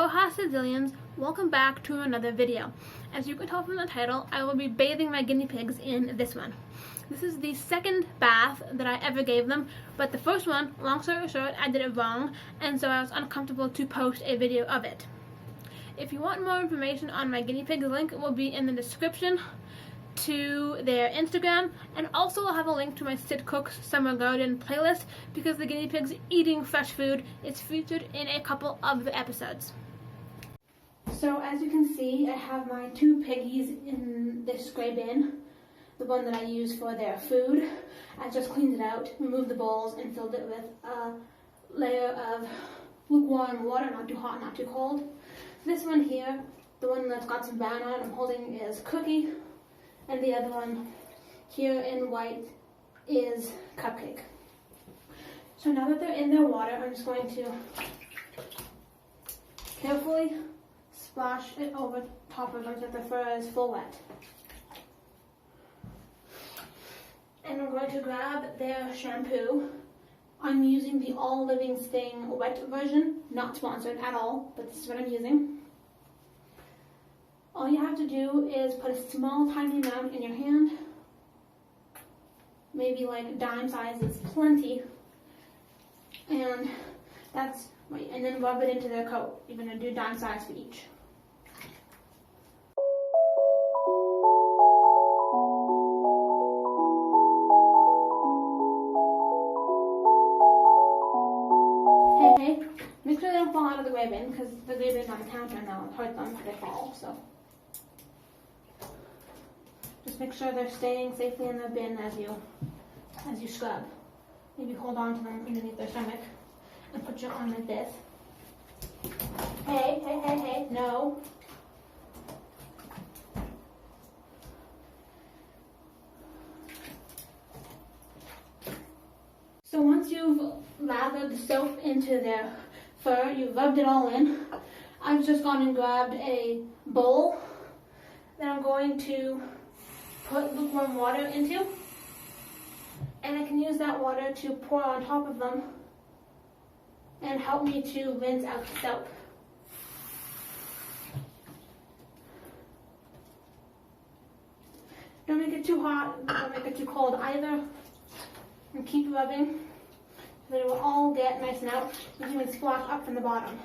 Aloha Sydzillians, welcome back to another video. As you can tell from the title, I will be bathing my guinea pigs in this one. This is the second bath that I ever gave them, but the first one, long story short, I did it wrong, and so I was uncomfortable to post a video of it. If you want more information on my guinea pigs, link will be in the description to their Instagram, and also I'll have a link to my Sid Cooks Summer Garden playlist because the guinea pigs eating fresh food is featured in a couple of the episodes. So as you can see, I have my two piggies in this gray bin, the one that I use for their food. I just cleaned it out, removed the bowls, and filled it with a layer of lukewarm water, not too hot, not too cold. This one here, the one that's got some brown on it, I'm holding is Cookie. And the other one here in white is Cupcake. So now that they're in their water, I'm just going to carefully splash it over top of them so that the fur is full wet. And I'm going to grab their shampoo. I'm using the All Living Sting wet version, not sponsored at all, but this is what I'm using. All you have to do is put a small, tiny amount in your hand. Maybe like dime size is plenty. And and then rub it into their coat. You're going to do dime size for each. Hey, make sure they don't fall out of the gray bin, because the gray bin's on the counter and that'll hurt them if they fall, so. Just make sure they're staying safely in the bin as you scrub. Maybe hold on to them underneath their stomach and put your arm like this. Hey, no. So once you've lathered the soap into their fur, you've rubbed it all in, I've just gone and grabbed a bowl that I'm going to put lukewarm water into, and I can use that water to pour on top of them and help me to rinse out the soap. Don't make it too hot, don't make it too cold either, and keep rubbing so that it will all get nice and out. You can even splash up from the bottom.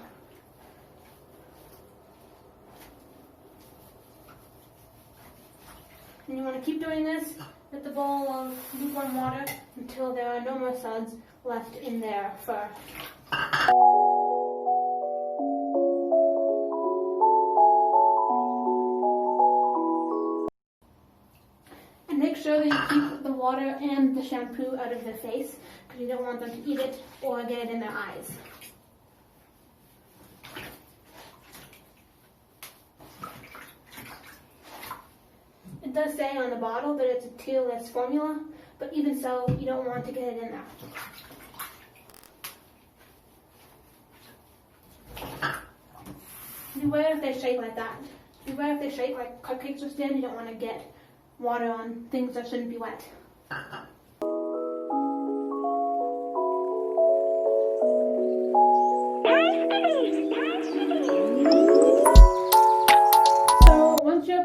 And you want to keep doing this with the bowl of lukewarm water until there are no more suds left in their fur. And make sure that you keep the water and the shampoo out of their face, because you don't want them to eat it or get it in their eyes. It does say on the bottle that it's a tearless formula, but even so, you don't want to get it in there. Beware if they shake like that. Beware if they shake like cupcakes just did. You don't want to get water on things that shouldn't be wet.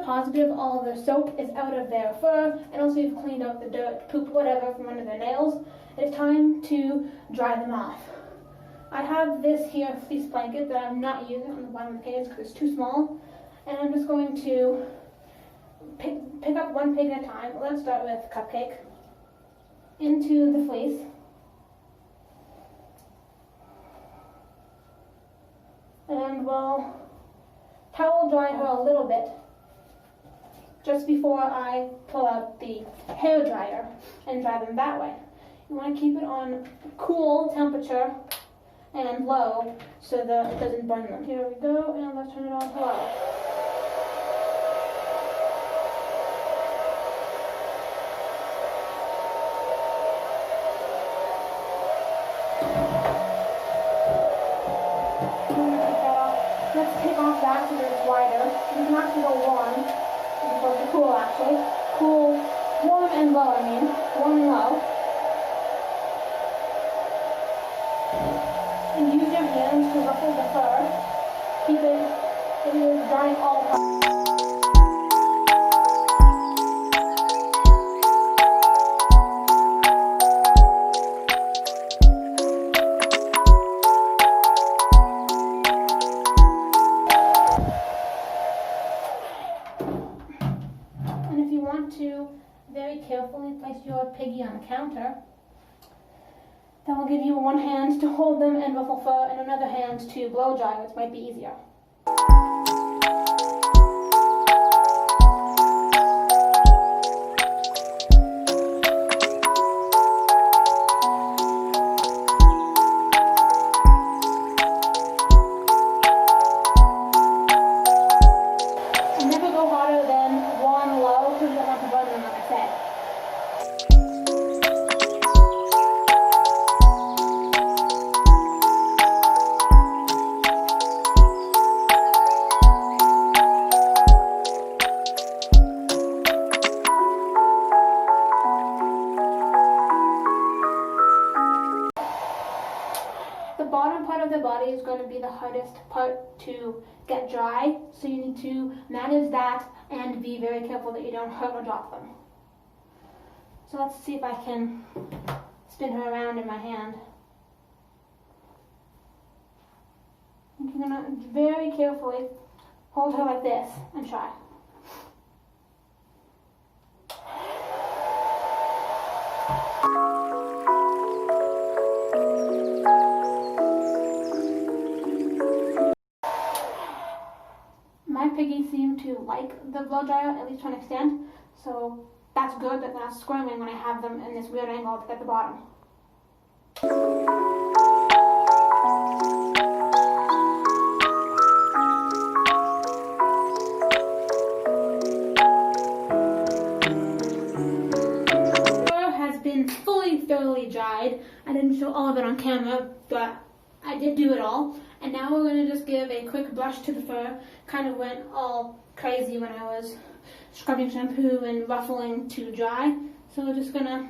Positive all of their soap is out of their fur, and also you've cleaned out the dirt, poop, whatever from under their nails. It's time to dry them off. I have this here fleece blanket that I'm not using on the bottom of the cage because it's too small, and I'm just going to pick up one pig at a time. Let's start with Cupcake into the fleece. And we'll towel dry her a little bit just before I pull out the hair dryer and dry them that way. You want to keep it on cool temperature and low so that it doesn't burn them. Here we go, and let's turn it on to low. Let's take off that so that it's wider. You can actually go warm. Supposed to cool actually. Cool, warm and low, warm and low. And use your hands to ruffle the fur. keep it drying all the time. And if you want to very carefully place your piggy on the counter, that will give you one hand to hold them and ruffle fur and another hand to blow dry, which might be easier. And never go harder than one low because you don't want to burn them, like I said. The bottom part of the body is going to be the hardest part to get dry, so you need to manage that and be very careful that you don't hurt or drop them. So let's see if I can spin her around in my hand. You're going to very carefully hold her like this and try. My piggies seem to like the blow dryer, at least to an extent, so that's good that they're not squirming when I have them in this weird angle at the bottom. The fur has been fully thoroughly dried. I didn't show all of it on camera, but I did do it all. And now we're going to just give a quick brush to the fur. Kind of went all crazy when I was scrubbing shampoo and ruffling to dry. So we're just going to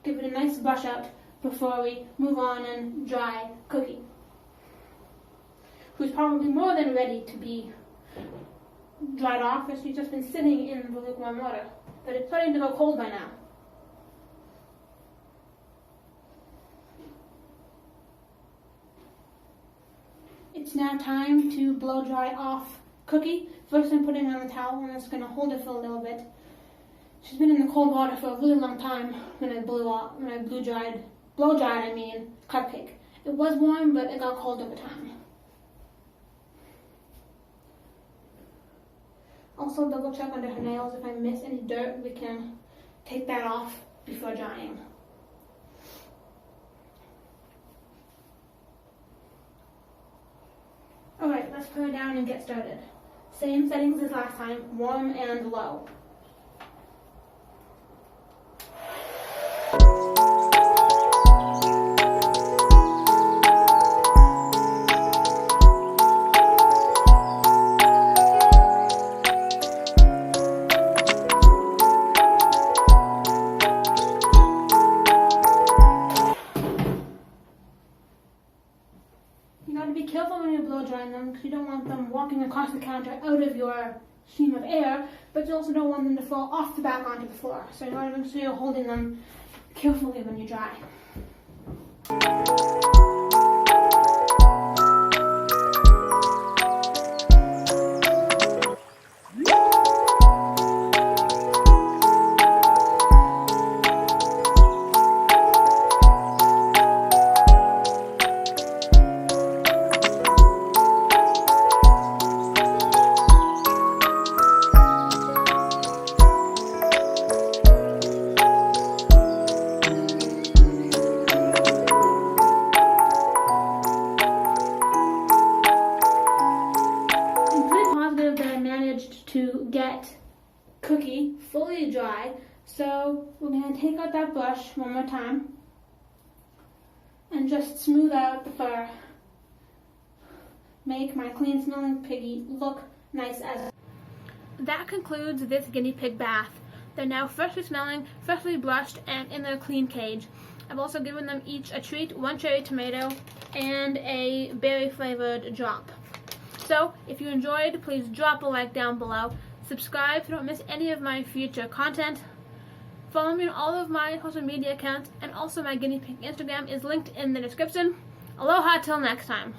give it a nice brush out before we move on and dry Cookie, who's probably more than ready to be dried off, as she's just been sitting in the lukewarm water. But it's starting to go cold by now. It's now time to blow dry off Cookie. First I'm putting her on the towel and I'm just going to hold her for a little bit. She's been in the cold water for a really long time when I blow dried Cupcake. It was warm, but it got cold over time. Also double check under her nails. If I miss any dirt, we can take that off before drying. Alright, let's put her down and get started. Same settings as last time, warm and low. Be careful when you blow drying them, because you don't want them walking across the counter out of your stream of air, but you also don't want them to fall off the back onto the floor. So you want to make sure you're holding them carefully when you dry. To get Cookie fully dry, so we're going to take out that brush one more time and just smooth out the fur. Make my clean smelling piggy look nice as. That concludes this guinea pig bath. They're now freshly smelling, freshly brushed, and in their clean cage. I've also given them each a treat, one cherry tomato and a berry flavored drop. So, if you enjoyed, please drop a like down below. Subscribe so you don't miss any of my future content. Follow me on all of my social media accounts, and also my guinea pig Instagram is linked in the description. Aloha till next time.